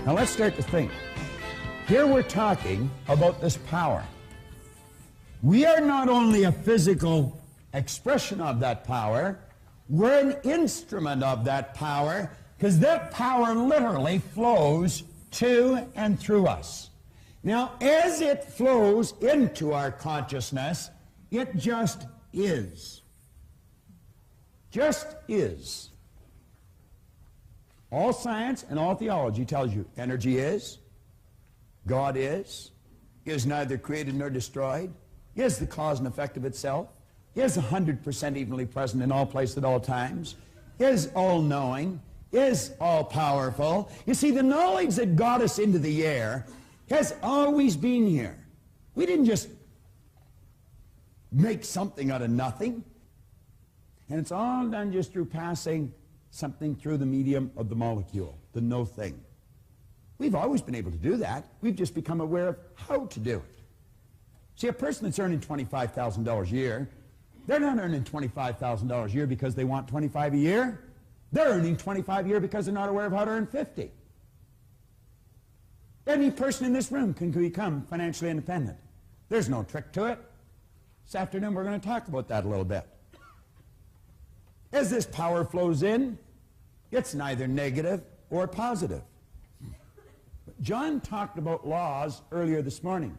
Now let's start to think. Here we're talking about this power. We are not only a physical expression of that power, we're an instrument of that power, because that power literally flows to and through us. Now, as it flows into our consciousness, it just is. Just is. All science and all theology tells you energy is, God is neither created nor destroyed, is the cause and effect of itself, is 100% evenly present in all places at all times, is all-knowing, is all-powerful. You see, the knowledge that got us into the air has always been here. We didn't just make something out of nothing. And it's all done just through passing something through the medium of the molecule, the no thing. We've always been able to do that. We've just become aware of how to do it. See, a person that's earning $25,000 a year, they're not earning $25,000 a year because they want 25 a year. They're earning 25 a year because they're not aware of how to earn 50. Any person in this room can become financially independent. There's no trick to it. This afternoon we're going to talk about that a little bit. As this power flows in, it's neither negative or positive. John talked about laws earlier this morning.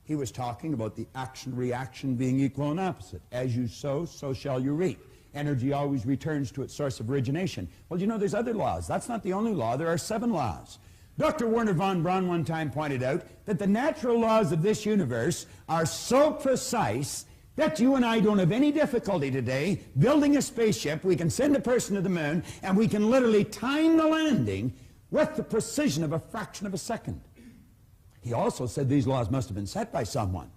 He was talking about the action-reaction being equal and opposite. As you sow, so shall you reap. Energy always returns to its source of origination. Well, you know, there's other laws. That's not the only law. There are 7 laws. Dr. Werner von Braun one time pointed out that the natural laws of this universe are so precise that you and I don't have any difficulty today building a spaceship. We can send a person to the moon, and we can literally time the landing with the precision of a fraction of a second. He also said these laws must have been set by someone.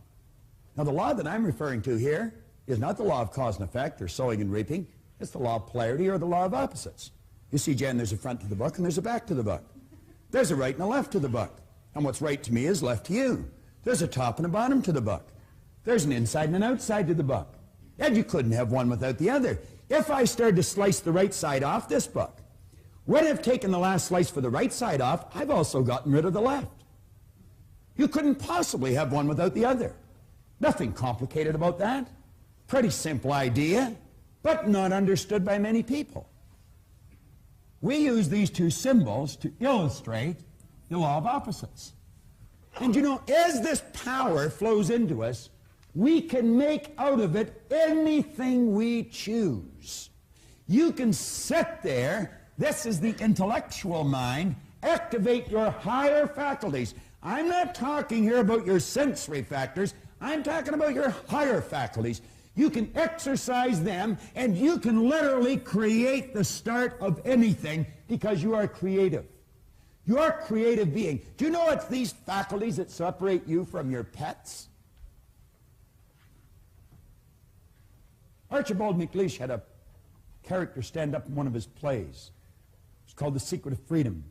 Now, the law that I'm referring to here is not the law of cause and effect or sowing and reaping. It's the law of polarity or the law of opposites. You see, Jen, there's a front to the book and there's a back to the book. There's a right and a left to the book. And what's right to me is left to you. There's a top and a bottom to the book. There's an inside and an outside to the book. And you couldn't have one without the other. If I started to slice the right side off this book, when I've taken the last slice for the right side off, I've also gotten rid of the left. You couldn't possibly have one without the other. Nothing complicated about that. Pretty simple idea, but not understood by many people. We use these 2 symbols to illustrate the law of opposites. And you know, as this power flows into us, we can make out of it anything we choose. You can sit there, this is the intellectual mind, activate your higher faculties. I'm not talking here about your sensory factors. I'm talking about your higher faculties. You can exercise them, and you can literally create the start of anything because you are creative. You are a creative being. Do you know it's these faculties that separate you from your pets? Archibald MacLeish had a character stand up in one of his plays. It's called The Secret of Freedom.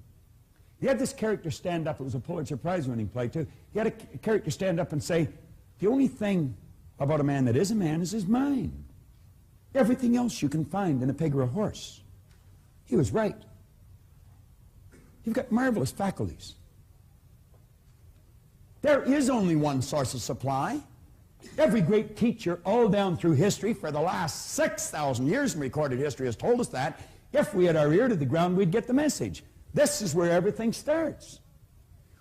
He had this character stand up. It was a Pulitzer Prize-winning play, too. He had a character stand up and say, the only thing about a man that is a man is his mind. Everything else you can find in a pig or a horse. He was right. You've got marvelous faculties. There is only one source of supply. Every great teacher all down through history for the last 6,000 years in recorded history has told us that. If we had our ear to the ground, we'd get the message. This is where everything starts.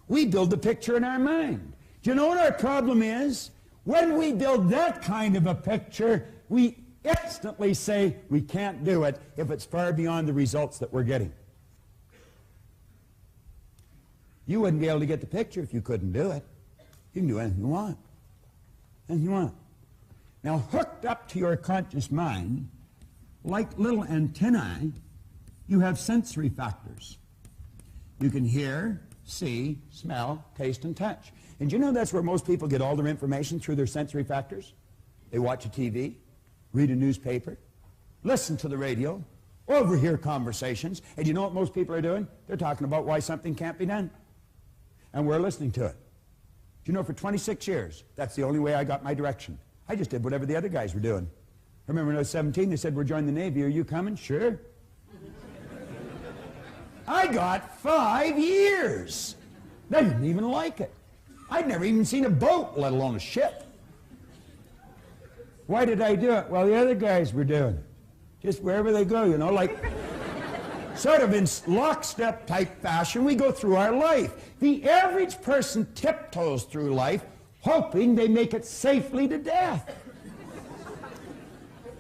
We build the picture in our mind. Do you know what our problem is? When we build that kind of a picture, we instantly say we can't do it if it's far beyond the results that we're getting. You wouldn't be able to get the picture if you couldn't do it. You can do anything you want. Anything you want. Now, hooked up to your conscious mind, like little antennae, you have sensory factors. You can hear, see, smell, taste, and touch. And you know that's where most people get all their information, through their sensory factors? They watch a TV, read a newspaper, listen to the radio, overhear conversations, and you know what most people are doing? They're talking about why something can't be done. And we're listening to it. Do you know, for 26 years, that's the only way I got my direction. I just did whatever the other guys were doing. I remember when I was 17, they said, we're joining the Navy. Are you coming? Sure. I got 5 years. I didn't even like it. I'd never even seen a boat, let alone a ship. Why did I do it? Well, the other guys were doing it. Just wherever they go, you know, like sort of in lockstep type fashion, we go through our life. The average person tiptoes through life hoping they make it safely to death.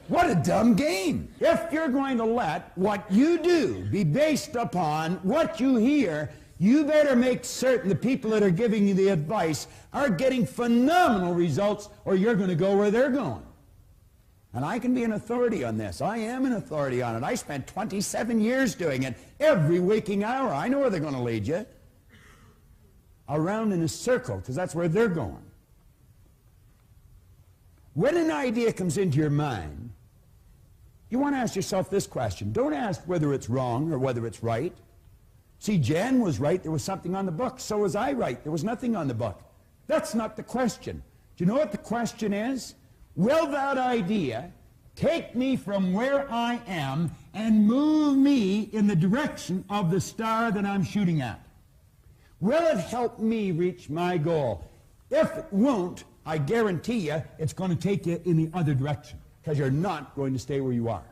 What a dumb game. If you're going to let what you do be based upon what you hear, you better make certain the people that are giving you the advice are getting phenomenal results, or you're going to go where they're going. And I can be an authority on this. I am an authority on it. I spent 27 years doing it every waking hour. I know where they're going to lead you. Around in a circle, because that's where they're going. When an idea comes into your mind, you want to ask yourself this question. Don't ask whether it's wrong or whether it's right. See, Jan was right. There was something on the book. So was I right. There was nothing on the book. That's not the question. Do you know what the question is? Will that idea take me from where I am and move me in the direction of the star that I'm shooting at? Will it help me reach my goal? If it won't, I guarantee you it's going to take you in the other direction, because you're not going to stay where you are.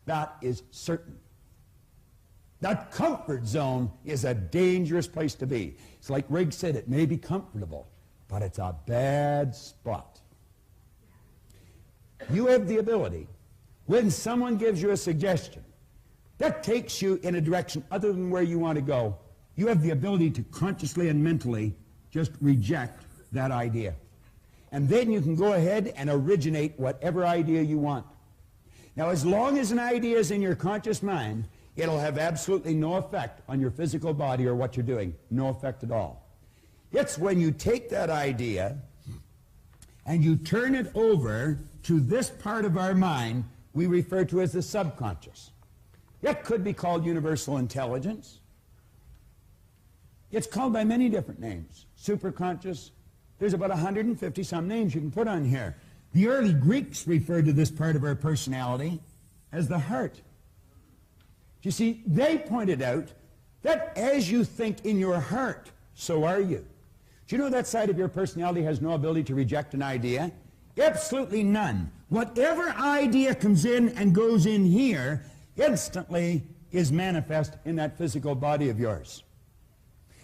That is certain. That comfort zone is a dangerous place to be. It's like Riggs said, it may be comfortable, but it's a bad spot. You have the ability, when someone gives you a suggestion that takes you in a direction other than where you want to go, you have the ability to consciously and mentally just reject that idea. And then you can go ahead and originate whatever idea you want. Now, as long as an idea is in your conscious mind, it'll have absolutely no effect on your physical body or what you're doing. No effect at all. It's when you take that idea and you turn it over to this part of our mind we refer to as the subconscious. It could be called universal intelligence. It's called by many different names. Superconscious. There's about 150 some names you can put on here. The early Greeks referred to this part of our personality as the heart. You see, they pointed out that as you think in your heart, so are you. Do you know that side of your personality has no ability to reject an idea? Absolutely none. Whatever idea comes in and goes in here instantly is manifest in that physical body of yours.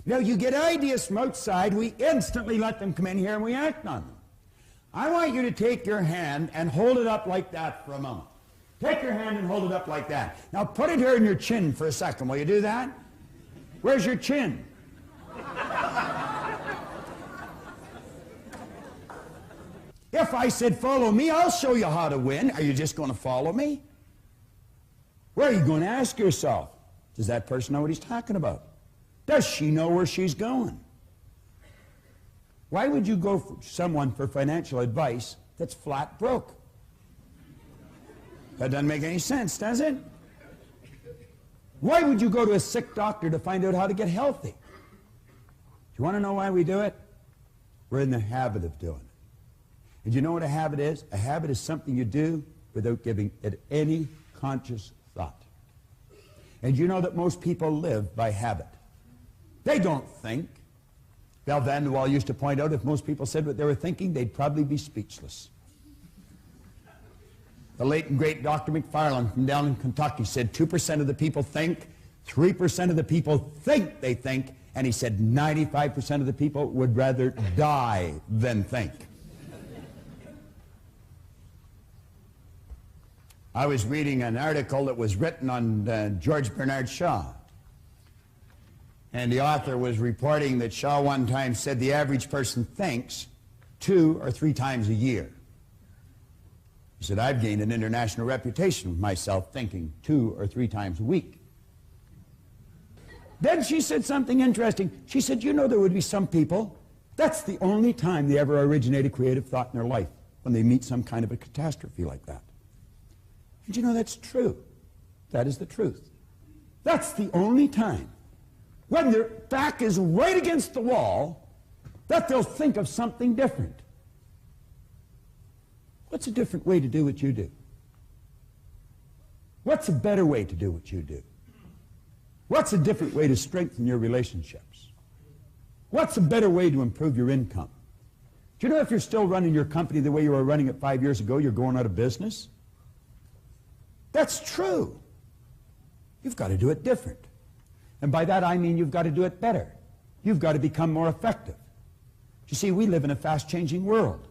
Now, you get ideas from outside, we instantly let them come in here and we act on them. I want you to take your hand and hold it up like that for a moment. Take your hand and hold it up like that. Now put it here in your chin for a second. Will you do that? Where's your chin? If I said, follow me, I'll show you how to win. Are you just going to follow me? Where are you going to ask yourself? Does that person know what he's talking about? Does she know where she's going? Why would you go for someone for financial advice that's flat broke? That doesn't make any sense, does it? Why would you go to a sick doctor to find out how to get healthy? Do you want to know why we do it? We're in the habit of doing it. And you know what a habit is? A habit is something you do without giving it any conscious thought. And you know that most people live by habit. They don't think. Val Van Waal used to point out if most people said what they were thinking, they'd probably be speechless. The late and great Dr. McFarland from down in Kentucky said 2% of the people think, 3% of the people think they think, and he said 95% of the people would rather die than think. I was reading an article that was written on George Bernard Shaw. And the author was reporting that Shaw one time said the average person thinks 2 or 3 times a year. He said, I've gained an international reputation of myself thinking 2 or 3 times a week. Then she said something interesting. She said, you know, there would be some people, that's the only time they ever originate a creative thought in their life, when they meet some kind of a catastrophe like that. And you know, that's true. That is the truth. That's the only time, when their back is right against the wall, that they'll think of something different. What's a different way to do what you do? What's a better way to do what you do? What's a different way to strengthen your relationships? What's a better way to improve your income? Do you know if you're still running your company the way you were running it 5 years ago, you're going out of business? That's true. You've got to do it different. And by that I mean you've got to do it better. You've got to become more effective. You see, we live in a fast-changing world.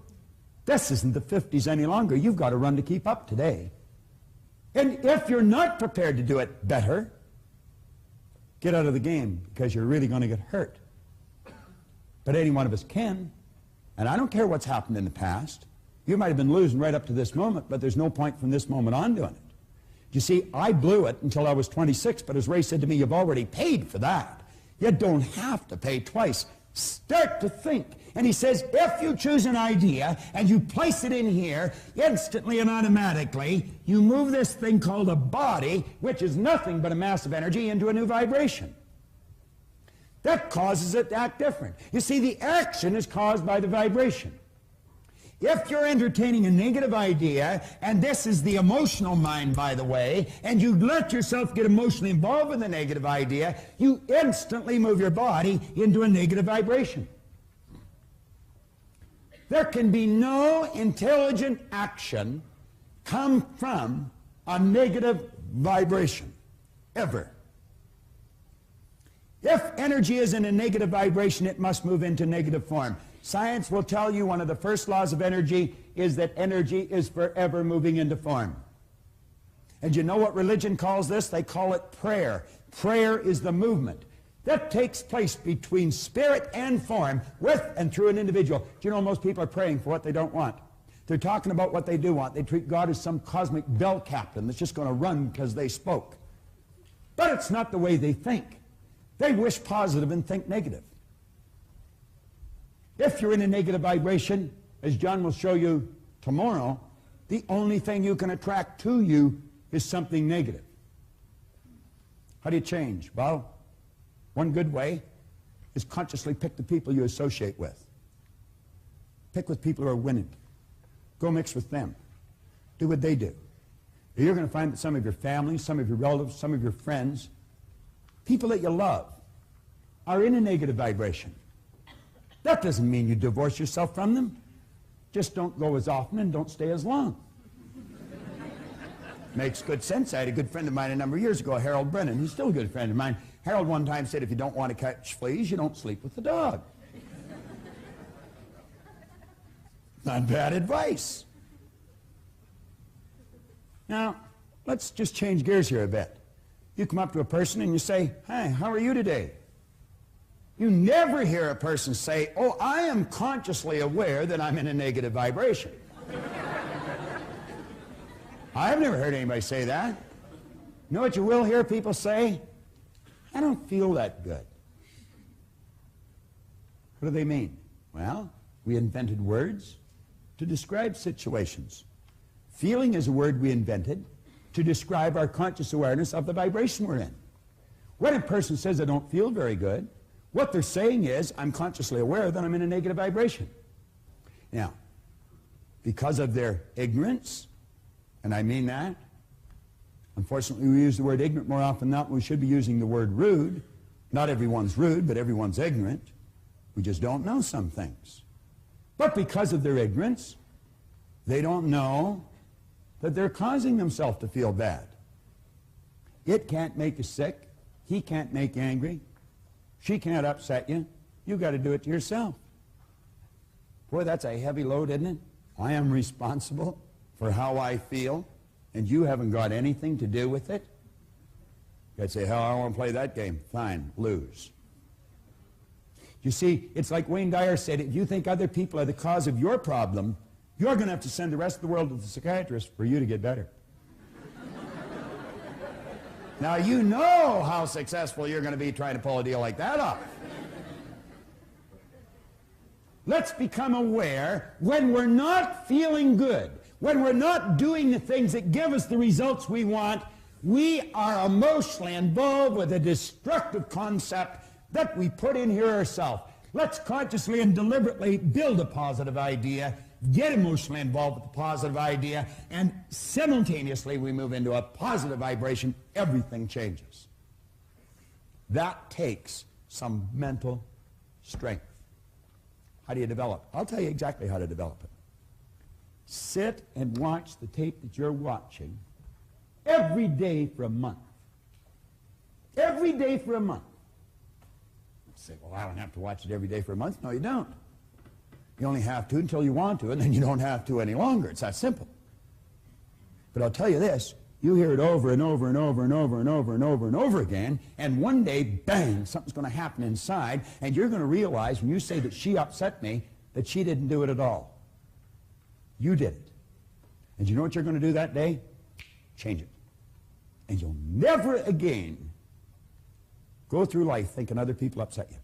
This isn't the 50s any longer. You've got to run to keep up today. And if you're not prepared to do it better, get out of the game, because you're really going to get hurt. But any one of us can. And I don't care what's happened in the past. You might have been losing right up to this moment, but there's no point from this moment on doing it. You see, I blew it until I was 26, but as Ray said to me, you've already paid for that. You don't have to pay twice. Start to think. And he says, if you choose an idea and you place it in here, instantly and automatically, you move this thing called a body, which is nothing but a mass of energy, into a new vibration. That causes it to act different. You see, the action is caused by the vibration. If you're entertaining a negative idea, and this is the emotional mind, by the way, and you let yourself get emotionally involved with the negative idea, you instantly move your body into a negative vibration. There can be no intelligent action come from a negative vibration, ever. If energy is in a negative vibration, it must move into negative form. Science will tell you one of the first laws of energy is that energy is forever moving into form. And you know what religion calls this? They call it prayer. Prayer is the movement that takes place between spirit and form, with and through an individual. Do you know most people are praying for what they don't want? They're talking about what they do want. They treat God as some cosmic bell captain that's just going to run because they spoke. But it's not the way they think. They wish positive and think negative. If you're in a negative vibration, as John will show you tomorrow, the only thing you can attract to you is something negative. How do you change? Well, one good way is consciously pick the people you associate with. Pick with people who are winning. Go mix with them. Do what they do. You're going to find that some of your family, some of your relatives, some of your friends, people that you love, are in a negative vibration. That doesn't mean you divorce yourself from them. Just don't go as often and don't stay as long. Makes good sense. I had a good friend of mine a number of years ago, Harold Brennan. He's still a good friend of mine. Harold one time said, if you don't want to catch fleas, you don't sleep with the dog. Not bad advice. Now, let's just change gears here a bit. You come up to a person and you say, "Hi, how are you today?" You never hear a person say, "Oh, I am consciously aware that I'm in a negative vibration." I've never heard anybody say that. You know what you will hear people say? "I don't feel that good." What do they mean? Well, we invented words to describe situations. Feeling is a word we invented to describe our conscious awareness of the vibration we're in. When a person says, "I don't feel very good," what they're saying is, I'm consciously aware that I'm in a negative vibration. Now, because of their ignorance, and I mean that, unfortunately we use the word ignorant more often than not. We should be using the word rude. Not everyone's rude, but everyone's ignorant. We just don't know some things. But because of their ignorance, they don't know that they're causing themselves to feel bad. It can't make you sick. He can't make you angry. She can't upset you. You've got to do it to yourself. Boy, that's a heavy load, isn't it? I am responsible for how I feel, and you haven't got anything to do with it. You'd say, "Hell, I don't want to play that game." Fine, lose. You see, it's like Wayne Dyer said, if you think other people are the cause of your problem, you're going to have to send the rest of the world to the psychiatrist for you to get better. Now, you know how successful you're going to be trying to pull a deal like that off. Let's become aware when we're not feeling good, when we're not doing the things that give us the results we want, we are emotionally involved with a destructive concept that we put in here ourselves. Let's consciously and deliberately build a positive idea, get emotionally involved with the positive idea, and simultaneously we move into a positive vibration. Everything changes. That takes some mental strength. How do you develop? I'll tell you exactly how to develop it. Sit and watch the tape that you're watching every day for a month. Every day for a month. You say, well, I don't have to watch it every day for a month. No, you don't. You only have to until you want to, and then you don't have to any longer. It's that simple. But I'll tell you this, you hear it over and over and over and over and over and over and over again, and one day, bang, something's going to happen inside, and you're going to realize when you say that she upset me, that she didn't do it at all. You did it. And you know what you're going to do that day? Change it. And you'll never again go through life thinking other people upset you.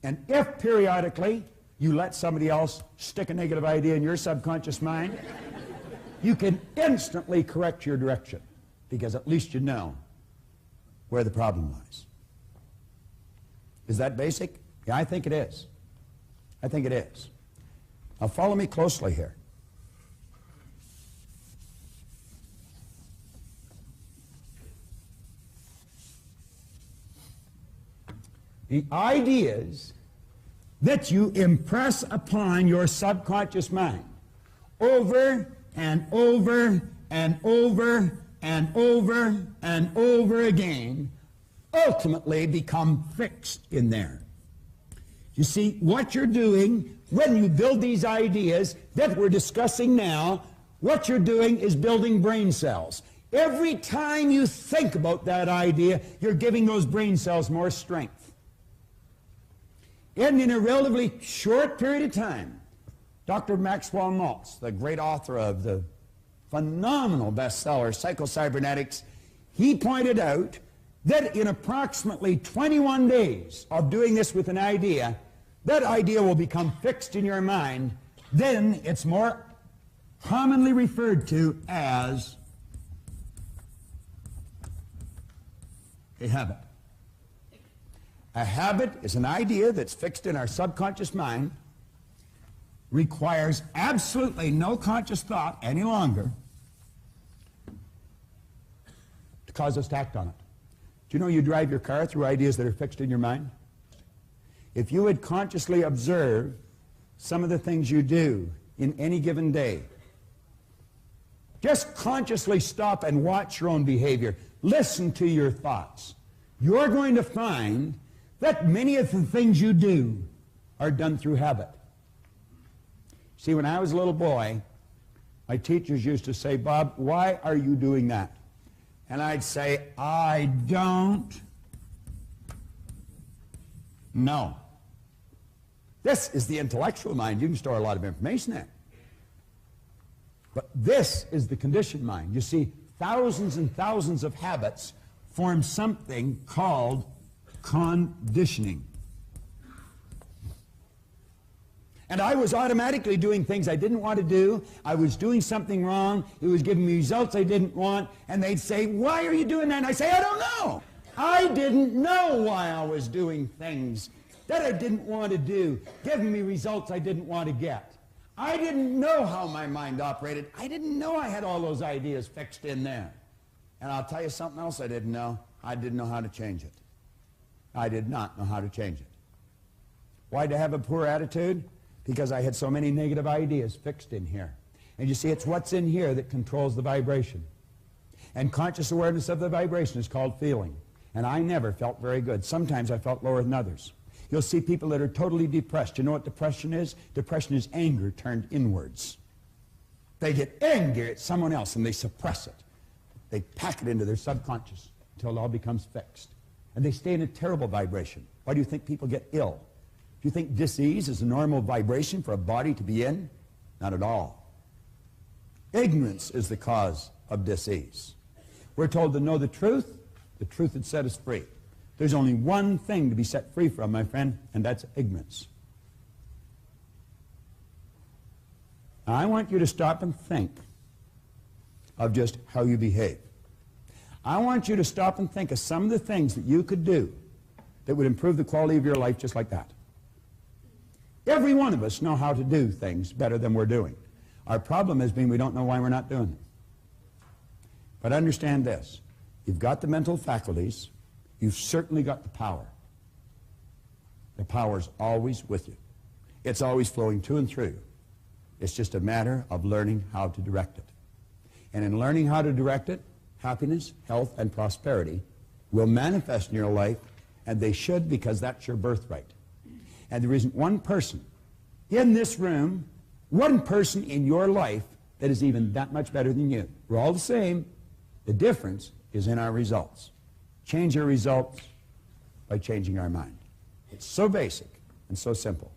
And if periodically you let somebody else stick a negative idea in your subconscious mind, you can instantly correct your direction, because at least you know where the problem lies. Is that basic? Yeah, I think it is. I think it is. Now follow me closely here. The ideas that you impress upon your subconscious mind over and over and over and over and over again ultimately become fixed in there. You see, what you're doing when you build these ideas that we're discussing now, what you're doing is building brain cells. Every time you think about that idea, you're giving those brain cells more strength. And in a relatively short period of time, Dr. Maxwell Maltz, the great author of the phenomenal bestseller, Psycho-Cybernetics, he pointed out that in approximately 21 days of doing this with an idea, that idea will become fixed in your mind. Then it's more commonly referred to as a habit. A habit is an idea that's fixed in our subconscious mind, requires absolutely no conscious thought any longer to cause us to act on it. Do you know you drive your car through ideas that are fixed in your mind? If you would consciously observe some of the things you do in any given day, just consciously stop and watch your own behavior. Listen to your thoughts. You're going to find that many of the things you do are done through habit. See, when I was a little boy, my teachers used to say, Bob, why are you doing that? And I'd say, I don't know. This is the intellectual mind. You can store a lot of information there. But this is the conditioned mind. You see, thousands and thousands of habits form something called conditioning. And I was automatically doing things I didn't want to do. I was doing something wrong. It was giving me results I didn't want. And they'd say, why are you doing that? And I say, I don't know. I didn't know why I was doing things that I didn't want to do, giving me results I didn't want to get. I didn't know how my mind operated. I didn't know I had all those ideas fixed in there. And I'll tell you something else I didn't know. I didn't know how to change it. I did not know how to change it. Why did I have a poor attitude? Because I had so many negative ideas fixed in here. And you see, it's what's in here that controls the vibration. And conscious awareness of the vibration is called feeling. And I never felt very good. Sometimes I felt lower than others. You'll see people that are totally depressed. You know what depression is? Depression is anger turned inwards. They get angry at someone else and they suppress it. They pack it into their subconscious until it all becomes fixed. And they stay in a terrible vibration. Why do you think people get ill? Do you think dis-ease is a normal vibration for a body to be in? Not at all. Ignorance is the cause of dis-ease. We're told to know the truth would set us free. There's only one thing to be set free from, my friend, and that's ignorance. Now, I want you to stop and think of just how you behave. I want you to stop and think of some of the things that you could do that would improve the quality of your life just like that. Every one of us know how to do things better than we're doing. Our problem has been we don't know why we're not doing them. But understand this. You've got the mental faculties. you've certainly got the power. The power's always with you. It's always flowing to and through. It's just a matter of learning how to direct it. And in learning how to direct it, happiness, health, and prosperity will manifest in your life, and they should, because that's your birthright. And there isn't one person in this room, one person in your life that is even that much better than you. We're all the same. The difference is in our results. Change your results by changing our mind. It's so basic and so simple.